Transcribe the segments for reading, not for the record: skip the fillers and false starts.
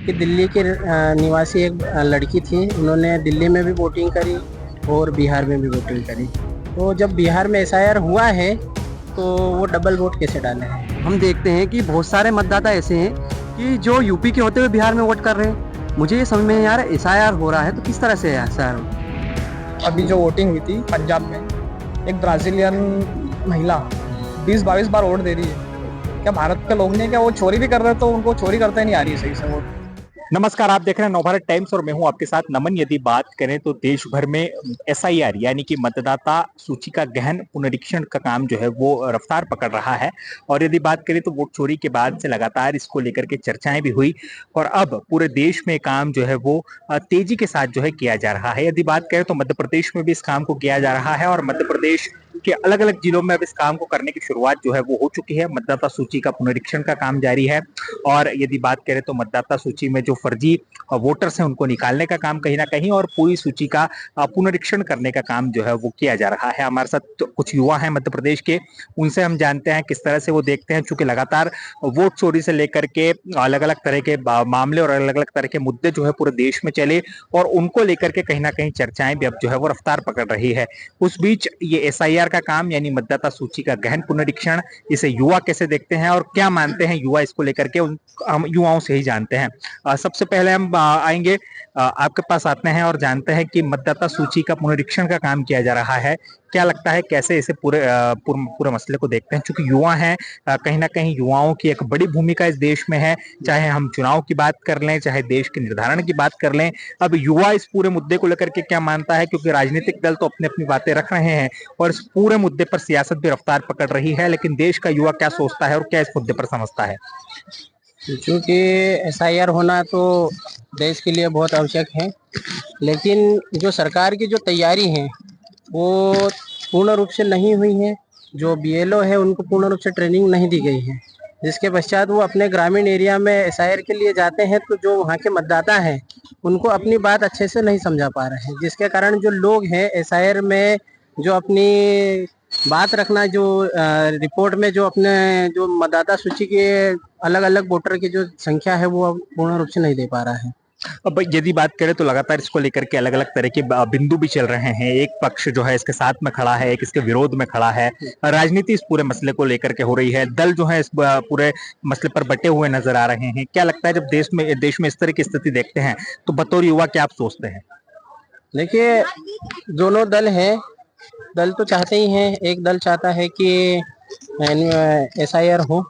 कि दिल्ली के निवासी एक लड़की थी। उन्होंने दिल्ली में भी वोटिंग करी और बिहार में भी वोटिंग करी। तो जब बिहार में एसआईआर हुआ है तो वो डबल वोट कैसे डाले हैं? हम देखते हैं कि बहुत सारे मतदाता ऐसे हैं कि जो यूपी के होते हुए बिहार में वोट कर रहे हैं। मुझे ये समझ में नहीं आ रहा एसआईआर हो रहा है तो किस तरह से एसआईआर हो। अभी जो वोटिंग हुई थी पंजाब में, एक ब्राजीलियन महिला 20-22 बार वोट दे रही है। क्या भारत के लोग नहीं, क्या वो चोरी भी कर रहे हैं तो उनको चोरी करते नहीं आ रही है सही से वोट। नमस्कार, आप देख रहे हैं नवभारत टाइम्स और मैं हूं आपके साथ नमन। यदि बात करें तो देश भर में एसआईआर यानी कि मतदाता सूची का गहन पुनरीक्षण का काम जो है वो रफ्तार पकड़ रहा है। और यदि बात करें तो वोट चोरी के बाद से लगातार इसको लेकर के चर्चाएं भी हुई और अब पूरे देश में काम जो है वो तेजी के साथ जो है किया जा रहा है। यदि बात करें तो मध्य प्रदेश में भी इस काम को किया जा रहा है और मध्य प्रदेश के अलग अलग जिलों में अब इस काम को करने की शुरुआत जो है वो हो चुकी है। मतदाता सूची का पुनरीक्षण का काम जारी है और यदि बात करें तो मतदाता सूची में जो फर्जी वोटर्स हैं उनको निकालने का काम कहीं ना कहीं और पूरी सूची का पुनरीक्षण करने का काम जो है वो किया जा रहा है। हमारे साथ तो कुछ युवा हैं मध्य प्रदेश के, उनसे हम जानते हैं किस तरह से वो देखते हैं। चूंकि लगातार वोट चोरी से लेकर के अलग अलग तरह के मामले और अलग अलग तरह के मुद्दे जो है पूरे देश में चले और उनको लेकर के कहीं ना कहीं चर्चाएं भी अब जो है वो रफ्तार पकड़ रही है। उस बीच ये एसआईआर का काम यानी मतदाता सूची का गहन पुनरीक्षण, इसे युवा कैसे देखते हैं और क्या मानते हैं युवा इसको लेकर के, हम युवाओं से ही जानते हैं। सबसे पहले हम आएंगे आपके पास आते हैं और जानते हैं कि मतदाता सूची का पुनरीक्षण का काम किया जा रहा है। क्या लगता है कैसे इसे पूरे मसले को देखते हैं? क्योंकि युवा हैं, कहीं ना कहीं युवाओं की एक बड़ी भूमिका इस देश में है। चाहे हम चुनाव की बात कर लें, चाहे देश के निर्धारण की बात कर लें, अब युवा इस पूरे मुद्दे को लेकर के क्या मानता है? क्योंकि राजनीतिक दल तो अपनी अपनी बातें रख रहे हैं और इस पूरे मुद्दे पर सियासत भी रफ्तार पकड़ रही है, लेकिन देश का युवा क्या सोचता है और क्या इस मुद्दे पर समझता है? क्योंकि एसआईआर होना तो देश के लिए बहुत आवश्यक है, लेकिन जो सरकार की जो तैयारी है वो पूर्ण रूप से नहीं हुई है। जो बीएलओ है उनको पूर्ण रूप से ट्रेनिंग नहीं दी गई है, जिसके पश्चात वो अपने ग्रामीण एरिया में एसआईआर के लिए जाते हैं तो जो वहाँ के मतदाता हैं उनको अपनी बात अच्छे से नहीं समझा पा रहे हैं, जिसके कारण जो लोग हैं एसआईआर में जो अपनी बात रखना, जो रिपोर्ट में जो अपने जो मतदाता सूची के अलग अलग वोटर की जो संख्या है वो पूर्ण रूप से नहीं दे पा रहा है। अब यदि बात करें तो लगातार इसको लेकर के अलग अलग तरह के बिंदु भी चल रहे हैं। एक पक्ष जो है इसके साथ में खड़ा है, एक इसके विरोध में खड़ा है। राजनीति इस पूरे मसले को लेकर के हो रही है, दल जो है इस पूरे मसले पर बटे हुए नजर आ रहे हैं। क्या लगता है जब देश में इस तरह की स्थिति देखते हैं तो बतौर युवा क्या आप सोचते हैं? देखिए, दोनों दल हैं, दल तो चाहते ही हैं। एक दल चाहता है कि एसआईआर हो,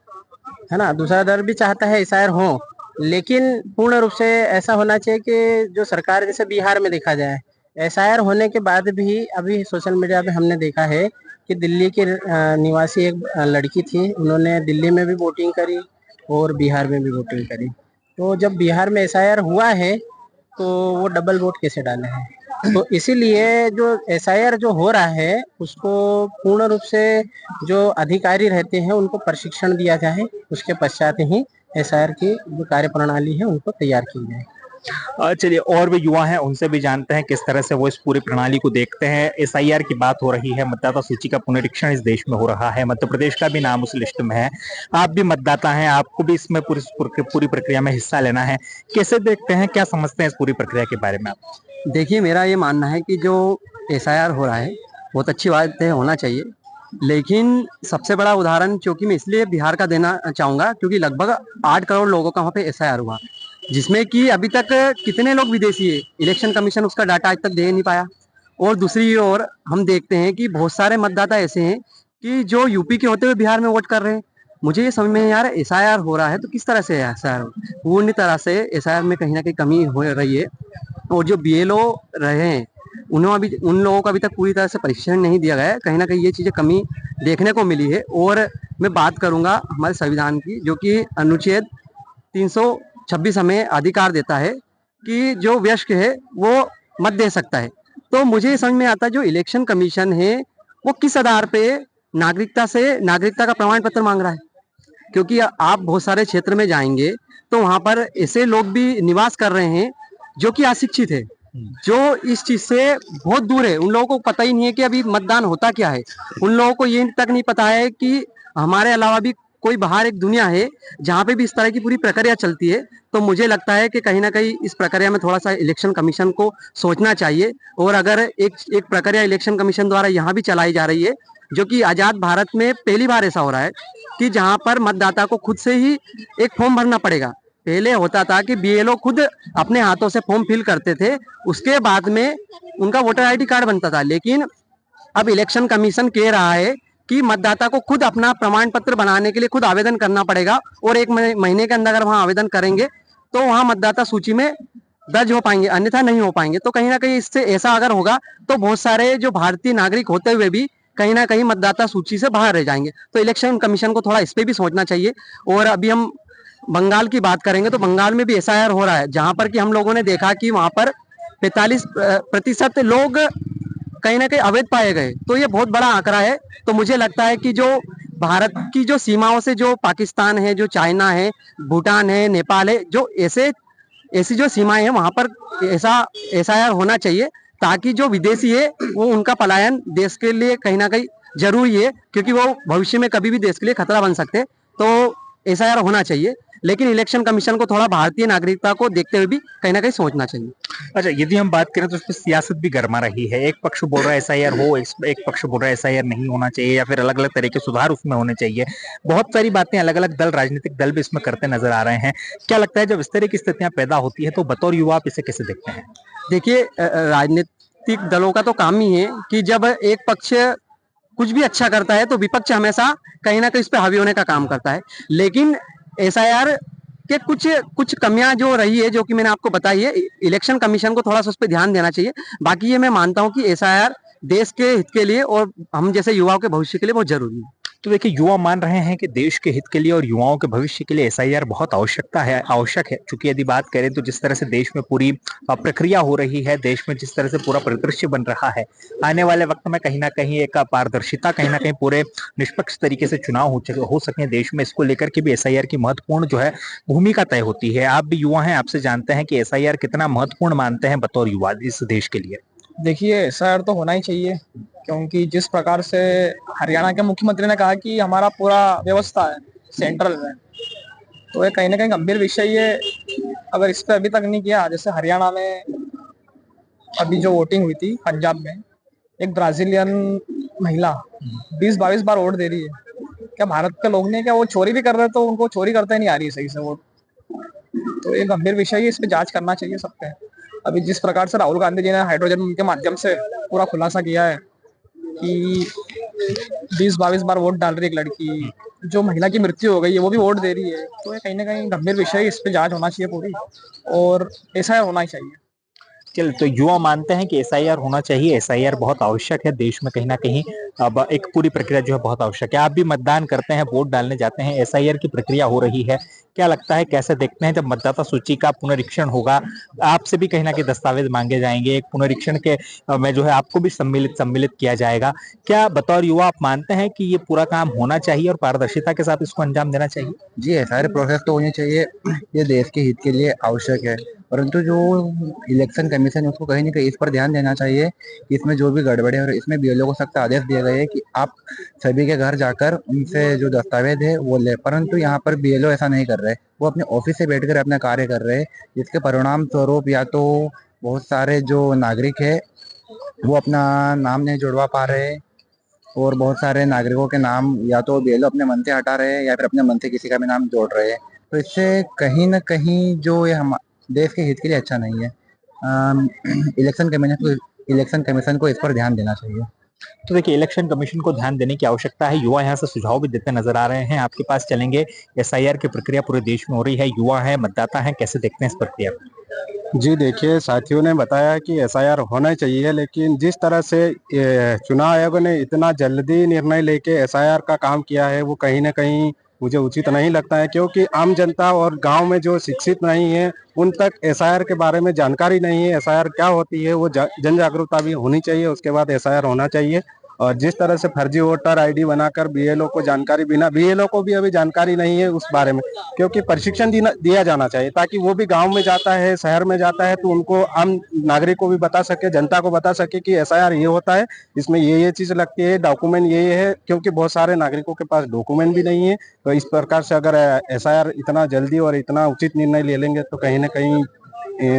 है ना, दूसरा दल भी चाहता है एसआईआर हो, लेकिन पूर्ण रूप से ऐसा होना चाहिए कि जो सरकार, जैसे बिहार में देखा जाए, एसआईआर होने के बाद भी अभी सोशल मीडिया पे हमने देखा है कि दिल्ली के निवासी एक लड़की थी। उन्होंने दिल्ली में भी वोटिंग करी और बिहार में भी वोटिंग करी। तो जब बिहार में एसआईआर हुआ है तो वो डबल वोट कैसे डाले हैं? तो इसीलिए जो एसआईआर जो हो रहा है उसको पूर्ण रूप से जो अधिकारी रहते हैं उनको प्रशिक्षण दिया जाए, उसके पश्चात ही एसआईआर की जो कार्य प्रणाली है उनको तैयार की जाए। चलिए, और भी युवा हैं उनसे भी जानते हैं किस तरह से वो इस पूरी प्रणाली को देखते हैं। एसआईआर की बात हो रही है, मतदाता सूची का पुनरीक्षण इस देश में हो रहा है, मध्य प्रदेश का भी नाम उस लिस्ट में है। आप भी मतदाता हैं, आपको भी इसमें पूरी प्रक्रिया में हिस्सा लेना है। कैसे देखते हैं, क्या समझते हैं इस पूरी प्रक्रिया के बारे में आप? देखिए, मेरा ये मानना है कि जो एसआईआर हो रहा है बहुत अच्छी बात है, होना चाहिए। लेकिन सबसे बड़ा उदाहरण क्योंकि मैं इसलिए बिहार का देना चाहूंगा क्योंकि लगभग 8 करोड़ लोगों का वहाँ पे एसआईआर हुआ, जिसमें कि अभी तक कितने लोग विदेशी है, इलेक्शन कमीशन उसका डाटा आज तक दे नहीं पाया। और दूसरी ओर हम देखते हैं कि बहुत सारे मतदाता ऐसे हैं कि जो यूपी के होते हुए बिहार में वोट कर रहे हैं। मुझे ये समझ में नहीं आ रहा एसआईआर हो रहा है तो किस तरह से एसआईआर, पूर्ण तरह से एसआईआर में कहीं ना कहीं कमी हो रही है। और जो बीएलओ रहे हैं उन लोगों को अभी तक पूरी तरह से प्रशिक्षण नहीं दिया गया है। कहीं ना कहीं ये चीजें कमी देखने को मिली है। और मैं बात करूंगा हमारे संविधान की, जो कि अनुच्छेद 326 हमें अधिकार देता है कि जो वयस्क है वो मत दे सकता है। तो मुझे समझ में आता है जो इलेक्शन कमीशन है वो किस आधार पे नागरिकता का प्रमाण पत्र मांग रहा है। क्योंकि आप बहुत सारे क्षेत्र में जाएंगे तो वहां पर ऐसे लोग भी निवास कर रहे हैं जो कि अशिक्षित है, जो इस चीज से बहुत दूर है। उन लोगों को पता ही नहीं है कि अभी मतदान होता क्या है। उन लोगों को ये तक नहीं पता है कि हमारे अलावा भी कोई बाहर एक दुनिया है जहाँ पे भी इस तरह की पूरी प्रक्रिया चलती है। तो मुझे लगता है कि कहीं ना कहीं इस प्रक्रिया में थोड़ा सा इलेक्शन कमीशन को सोचना चाहिए। और अगर एक प्रक्रिया इलेक्शन कमीशन द्वारा यहाँ भी चलाई जा रही है, जो कि आजाद भारत में पहली बार ऐसा हो रहा है कि जहाँ पर मतदाता को खुद से ही एक फॉर्म भरना पड़ेगा। पहले होता था कि बीएलओ खुद अपने हाथों से फॉर्म फिल करते थे, उसके बाद में उनका वोटर आईडी कार्ड बनता था। लेकिन अब इलेक्शन कमीशन कह रहा है कि मतदाता को खुद अपना प्रमाण पत्र बनाने के लिए खुद आवेदन करना पड़ेगा, और 1 महीने के अंदर अगर वहां आवेदन करेंगे तो वहां मतदाता सूची में दर्ज हो पाएंगे, अन्यथा नहीं हो पाएंगे। तो कहीं ना कहीं इससे ऐसा अगर होगा तो बहुत सारे जो भारतीय नागरिक होते हुए भी कहीं ना कहीं मतदाता सूची से बाहर रह जाएंगे। तो इलेक्शन कमीशन को थोड़ा इस पे भी सोचना चाहिए। और अभी हम बंगाल की बात करेंगे तो बंगाल में भी एसआईआर हो रहा है, जहां पर कि हम लोगों ने देखा कि वहां पर 45% लोग कहीं ना कहीं अवैध पाए गए। तो ये बहुत बड़ा आंकड़ा है। तो मुझे लगता है कि जो भारत की जो सीमाओं से जो पाकिस्तान है, जो चाइना है, भूटान है, नेपाल है, जो ऐसी जो सीमाएं हैं वहां पर ऐसा एसआईआर होना चाहिए, ताकि जो विदेशी है वो उनका पलायन देश के लिए कहीं ना कहीं जरूरी है, क्योंकि वो भविष्य में कभी भी देश के लिए खतरा बन सकते हैं। तो एसआईआर होना चाहिए, लेकिन इलेक्शन कमीशन को थोड़ा भारतीय नागरिकता को देखते हुए भी कहीं ना कहीं सोचना चाहिए। अच्छा, यदि हम बात करें तो उसमें सियासत भी गरमा रही है। एक पक्ष बोल रहा है एसआईआर हो, एक पक्ष बोल रहा है एसआईआर नहीं होना चाहिए, या फिर अलग अलग तरह के सुधार उसमें होने चाहिए। बहुत सारी बातें अलग अलग दल, राजनीतिक दल भी इसमें करते नजर आ रहे हैं। क्या लगता है जब इस तरह की स्थितियां पैदा होती है तो बतौर युवा आप इसे कैसे देखते हैं? देखिए, राजनीतिक दलों का तो काम ही है कि जब एक पक्ष कुछ भी अच्छा करता है तो विपक्ष हमेशा कहीं ना कहीं इस पे हावी होने का काम करता है। लेकिन एसआईआर के कुछ कमियां जो रही है, जो कि मैंने आपको बताई है, इलेक्शन कमीशन को थोड़ा सा उस पर ध्यान देना चाहिए। बाकी ये मैं मानता हूं कि एसआईआर देश के हित के लिए और हम जैसे युवाओं के भविष्य के लिए बहुत जरूरी है। तो देखिए, युवा मान रहे हैं कि देश के हित के लिए और युवाओं के भविष्य के लिए एसआईआर बहुत आवश्यक है। क्योंकि यदि बात करें तो जिस तरह से देश में पूरी प्रक्रिया हो रही है, देश में जिस तरह से पूरा परिदृश्य बन रहा है, आने वाले वक्त में कहीं ना कहीं एक पारदर्शिता, कहीं ना कहीं पूरे निष्पक्ष तरीके से चुनाव हो सके देश में, इसको लेकर के भी एसआईआर की महत्वपूर्ण जो है भूमिका तय होती है। आप भी युवा हैं, आपसे जानते हैं कि एसआईआर कितना महत्वपूर्ण मानते हैं बतौर युवा इस देश के लिए। देखिए, एसआईआर तो होना ही चाहिए, क्योंकि जिस प्रकार से हरियाणा के मुख्यमंत्री ने कहा कि हमारा पूरा व्यवस्था है सेंट्रल में, तो ये कहीं ना कहीं गंभीर विषय है। अगर इस पर अभी तक नहीं किया, जैसे हरियाणा में अभी जो वोटिंग हुई थी पंजाब में, एक ब्राजीलियन महिला 20-22 बार वोट दे रही है। क्या भारत के लोग ने, क्या वो चोरी भी कर रहे, तो उनको चोरी करते नहीं आ रही है सही से वोट। तो ये गंभीर विषय है, इस पर जांच करना चाहिए सबके। अभी जिस प्रकार से राहुल गांधी जी ने हाइड्रोजन के माध्यम से पूरा खुलासा किया है कि 20-22 बार वोट डाल रही है एक लड़की, जो महिला की मृत्यु हो गई है वो भी वोट दे रही है, तो ये कहीं ना कहीं गंभीर विषय है, इस पे जांच होना चाहिए पूरी, और ऐसा होना ही चाहिए। चल, तो युवा मानते हैं कि एसआईआर होना चाहिए, एसआईआर बहुत आवश्यक है देश में, कहीं ना कहीं अब एक पूरी प्रक्रिया जो है बहुत आवश्यक है। आप भी मतदान करते हैं, वोट डालने जाते हैं, एसआईआर की प्रक्रिया हो रही है, क्या लगता है, कैसे देखते हैं जब मतदाता सूची का पुनरीक्षण होगा, आपसे भी कहीं ना कहीं दस्तावेज मांगे जाएंगे, एक पुनरीक्षण के में जो है आपको भी सम्मिलित किया जाएगा। क्या बतौर युवा आप मानते हैं कि ये पूरा काम होना चाहिए और पारदर्शिता के साथ इसको अंजाम देना चाहिए? जी, सारे प्रोसेस तो होने चाहिए, ये देश के हित के लिए आवश्यक है। परंतु जो इलेक्शन कमीशन है उसको कहीं ना कहीं इस पर ध्यान देना चाहिए कि इसमें जो भी गड़बड़े है, और इसमें बीएलओ को सख्त आदेश दिए गए हैं कि आप सभी के घर जाकर उनसे जो दस्तावेज है वो ले। परंतु यहाँ पर बीएलओ ऐसा नहीं कर रहे, वो अपने ऑफिस से बैठकर अपना कार्य कर रहे हैं, जिसके परिणाम स्वरूप या तो बहुत सारे जो नागरिक है वो अपना नाम नहीं जुड़वा पा रहे, और बहुत सारे नागरिकों के नाम या तो बीएलओ अपने मन से हटा रहे हैं या फिर अपने मन से किसी का भी नाम जोड़ रहे हैं। तो इससे कहीं ना कहीं जो ये हम देश के हित के लिए अच्छा नहीं है। इलेक्शन कमीशन को इस पर ध्यान देना चाहिए। तो देखिए, इलेक्शन कमीशन को ध्यान देने की आवश्यकता है। युवा यहाँ से सुझाव भी देते नजर आ रहे हैं, आपके पास चलेंगे। एसआईआर की प्रक्रिया पूरे देश में हो रही है, युवा है, मतदाता है, कैसे देखते हैं इस प्रक्रिया को? जी देखिए, साथियों ने बताया कि एसआईआर होना चाहिए, लेकिन जिस तरह से चुनाव आयोग ने इतना जल्दी निर्णय लेके एसआईआर का काम किया है वो कहीं ना कहीं मुझे उचित नहीं लगता है, क्योंकि आम जनता और गांव में जो शिक्षित नहीं है उन तक एसआईआर के बारे में जानकारी नहीं है। एसआईआर क्या होती है वो जन जागरूकता भी होनी चाहिए, उसके बाद एसआईआर होना चाहिए। और जिस तरह से फर्जी वोटर आईडी बनाकर बीएलओ को जानकारी, बिना बीएलओ को भी अभी जानकारी नहीं है उस बारे में, क्योंकि प्रशिक्षण दिया जाना चाहिए ताकि वो भी गांव में जाता है, शहर में जाता है, तो उनको आम नागरिक को भी बता सके, जनता को बता सके कि एसआईआर ये होता है, इसमें ये चीज लगती है, डॉक्यूमेंट ये है, क्योंकि बहुत सारे नागरिकों के पास डॉक्यूमेंट भी नहीं है। तो इस प्रकार से अगर एसआईआर इतना जल्दी और इतना उचित निर्णय ले लेंगे तो कहीं ना कहीं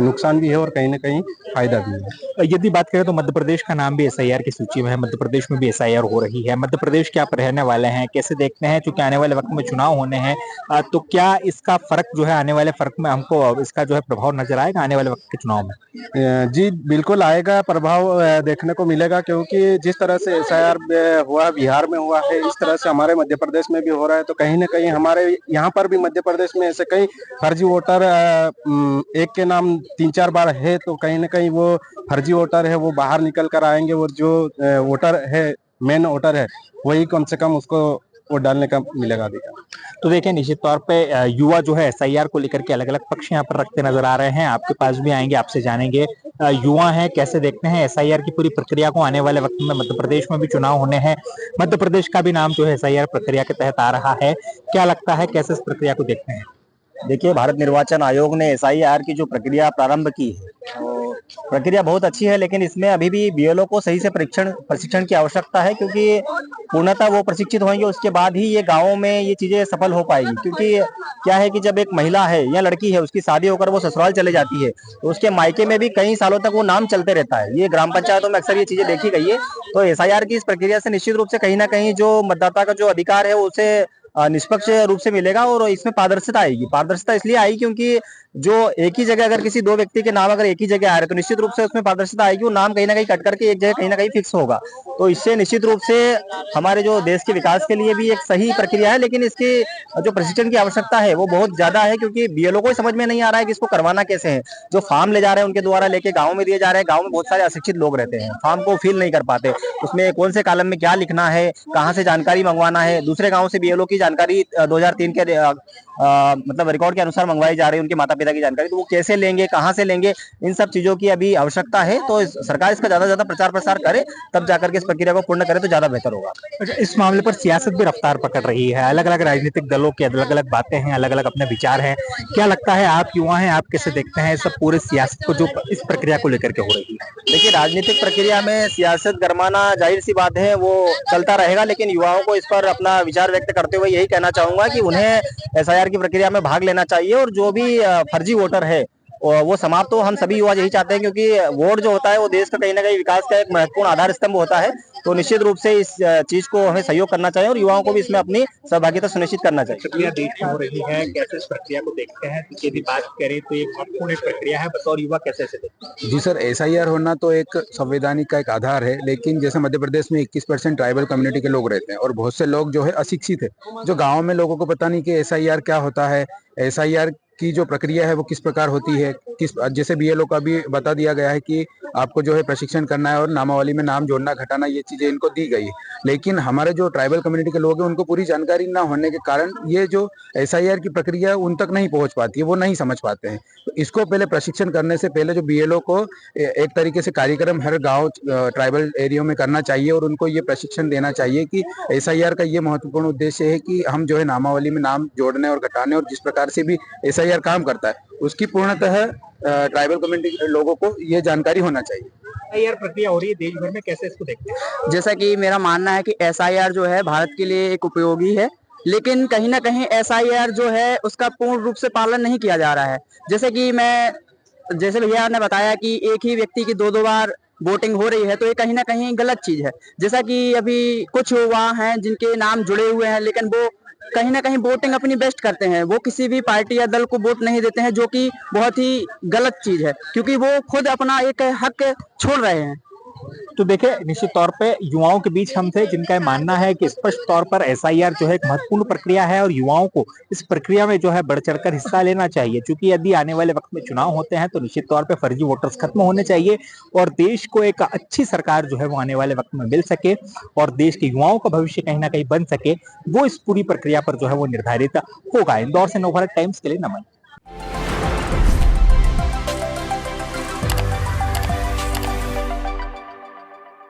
नुकसान भी है और कहीं ना कहीं फायदा भी है। यदि बात करें तो मध्य प्रदेश का नाम भी एसआईआर की सूची में है, मध्य प्रदेश में भी एसआईआर हो रही है। मध्य प्रदेश के आप रहने वाले हैं, कैसे देखते हैं, चूंकि आने वाले वक्त में चुनाव होने हैं, तो क्या इसका फर्क जो है आने वाले फर्क में हमको इसका जो है प्रभाव नजर आएगा आने वाले वक्त के चुनाव में? जी बिल्कुल आएगा, प्रभाव देखने को मिलेगा, क्योंकि जिस तरह से एसआईआर हुआ, बिहार में हुआ है, इस तरह से हमारे मध्य प्रदेश में भी हो रहा है। तो कहीं ना कहीं हमारे यहाँ पर भी मध्य प्रदेश में ऐसे कई फर्जी वोटर एक के नाम 3-4 बार है, तो कहीं ना कहीं वो फर्जी वोटर है, वो बाहर निकल कर आएंगे और जो वोटर है, मेन वोटर है, वही कम से कम उसको वोट डालने का मिलेगा अधिकार। तो देखिए निश्चित तौर पे युवा जो है एसआईआर को लेकर के अलग अलग पक्ष यहाँ पर रखते नजर आ रहे हैं। आपके पास भी आएंगे, आपसे जानेंगे युवा हैं कैसे देखते हैं एसआईआर की पूरी प्रक्रिया को। आने वाले वक्त में मध्य प्रदेश में भी चुनाव होने हैं, मध्य प्रदेश का भी नाम जो है एसआईआर प्रक्रिया के तहत आ रहा है। क्या लगता है, कैसे इस प्रक्रिया को देखते हैं? देखिए, भारत निर्वाचन आयोग ने एसआईआर की जो प्रक्रिया प्रारंभ की है, तो प्रक्रिया बहुत अच्छी है, लेकिन इसमें अभी भी बीएलओ को सही से प्रशिक्षण की आवश्यकता है, क्योंकि पूर्णतः वो प्रशिक्षित होंगे, उसके बाद ही ये गाँव में ये चीजें सफल हो पाएगी। क्योंकि क्या है कि जब एक महिला है या लड़की है, उसकी शादी होकर वो ससुराल चले जाती है, तो उसके मायके में भी कई सालों तक वो नाम चलते रहता है। ये ग्राम पंचायतों में अक्सर ये चीजें देखी गई है। तो एसआईआर की इस प्रक्रिया से निश्चित रूप से कहीं ना कहीं जो मतदाता का जो अधिकार है उसे निष्पक्ष रूप से मिलेगा और इसमें पारदर्शिता आएगी। पारदर्शिता इसलिए आएगी क्योंकि जो एक ही जगह अगर किसी दो व्यक्ति के नाम अगर एक ही जगह आ रहे, तो निश्चित रूप से उसमें पारदर्शिता आएगी। वो नाम कहीं ना कहीं कट करके एक जगह कहीं ना कहीं फिक्स होगा। तो इससे निश्चित रूप से हमारे जो देश के विकास के लिए भी एक सही प्रक्रिया है, लेकिन इसकी जो प्रशिक्षण की आवश्यकता है वो बहुत ज्यादा है, क्योंकि बीएलओ को समझ में नहीं आ रहा है कि इसको करवाना कैसे है। जो फॉर्म ले जा रहे हैं उनके द्वारा लेके गाँव में दिए जा रहे हैं, गाँव में बहुत सारे अशिक्षित लोग रहते हैं, फॉर्म को फिल नहीं कर पाते, उसमें कौन से कॉलम में क्या लिखना है, कहाँ से जानकारी मंगवाना है। दूसरे गाँव से बीएलओ की जानकारी 2003 के मतलब रिकॉर्ड के अनुसार मंगवाई जा रही है, उनके माता पिता की जानकारी, तो वो कैसे लेंगे, कहाँ से लेंगे, इन सब चीजों की अभी आवश्यकता है। तो सरकार इसका ज्यादा से ज्यादा प्रचार प्रसार करे, तब जाकर के इस प्रक्रिया को पूर्ण करे तो ज्यादा बेहतर होगा। अच्छा, इस मामले पर सियासत भी रफ्तार पकड़ रही है, अलग अलग राजनीतिक दलों की अलग अलग बातें हैं, अलग अलग अपने विचार हैं। क्या लगता है, आप युवा हैं, आप कैसे देखते हैं सब पूरे सियासत को जो इस प्रक्रिया को लेकर के हो रही है? देखिए, राजनीतिक प्रक्रिया में सियासत गरमाना जाहिर सी बात है, वो चलता रहेगा, लेकिन युवाओं को इस पर अपना विचार व्यक्त करते हुए यही कहना चाहूंगा कि उन्हें एसआईआर की प्रक्रिया में भाग लेना चाहिए और जो भी फर्जी वोटर है वो समाप्त हो। हम सभी युवा यही चाहते हैं, क्योंकि वोट जो होता है वो देश का कहीं ना कहीं विकास का एक महत्वपूर्ण आधार स्तंभ होता है। तो निश्चित रूप से इस चीज को हमें सहयोग करना चाहिए और युवाओं को भी इसमें अपनी सहभागिता सुनिश्चित करना चाहिए। प्रक्रिया देश में हो रही है, कैसे इस प्रक्रिया को देखते हैं? यदि बात करें तो एक महत्वपूर्ण प्रक्रिया है, बतौर युवा कैसे देखते हैं? जी सर, एसआईआर होना तो एक संवैधानिक का एक आधार है, लेकिन जैसे मध्य प्रदेश में 21% ट्राइबल कम्युनिटी के लोग रहते हैं और बहुत से लोग जो है अशिक्षित है, जो गाँव में लोगों को पता नहीं कि एसआईआर क्या होता है, एसआईआर की जो प्रक्रिया है वो किस प्रकार होती है, किस जैसे बीएलओ का भी बता दिया गया है कि आपको जो है प्रशिक्षण करना है और नामावली में नाम जोड़ना घटाना, ये चीजें इनको दी गई है। लेकिन हमारे जो ट्राइबल कम्युनिटी के लोग हैं उनको पूरी जानकारी ना होने के कारण ये जो एसआईआर की प्रक्रिया उन तक नहीं पहुंच पाती है, वो नहीं समझ पाते हैं। तो इसको पहले प्रशिक्षण करने से पहले जो बीएलओ को एक तरीके से कार्यक्रम हर गाँव ट्राइबल एरिया में करना चाहिए और उनको ये प्रशिक्षण देना चाहिए कि एसआईआर का ये महत्वपूर्ण उद्देश्य है कि हम जो है नामावली में नाम जोड़ने और घटाने और जिस प्रकार से भी एसआईआर काम करता है उसकी पूर्णतः ट्राइबल कम्युनिटी के लोगों को ये जानकारी होना चाहिए। एसआईआर प्रक्रिया हो रही है देश भर में, कैसे इसको देखते हैं? जैसा कि मेरा मानना है कि एसआईआर जो है भारत के लिए एक उपयोगी है, लेकिन कहीं ना कहीं एसआईआर जो है उसका पूर्ण रूप से पालन नहीं किया जा रहा है। जैसे भैया ने बताया कि एक ही व्यक्ति की दो बार वोटिंग हो रही है, तो ये कहीं ना कहीं गलत चीज है। जैसा कि अभी कुछ युवा हैं जिनके नाम जुड़े हुए हैं, लेकिन वो कहीं ना कहीं वोटिंग अपनी बेस्ट करते हैं, वो किसी भी पार्टी या दल को वोट नहीं देते हैं, जो कि बहुत ही गलत चीज है, क्योंकि वो खुद अपना एक हक छोड़ रहे हैं। तो देखिए, निश्चित तौर पे युवाओं के बीच हम थे जिनका मानना है कि स्पष्ट तौर पर एसआईआर जो है एक महत्वपूर्ण प्रक्रिया है और युवाओं को इस प्रक्रिया में जो है बढ़ चढ़कर हिस्सा लेना चाहिए, क्योंकि यदि आने वाले वक्त में चुनाव होते हैं तो निश्चित तौर पे फर्जी वोटर्स खत्म होने चाहिए और देश को एक अच्छी सरकार जो है वो आने वाले वक्त में मिल सके और देश के युवाओं का भविष्य कहीं ना कहीं बन सके, वो इस पूरी प्रक्रिया पर जो है वो निर्धारित होगा। इंदौर से नवभारत टाइम्स के लिए नमन।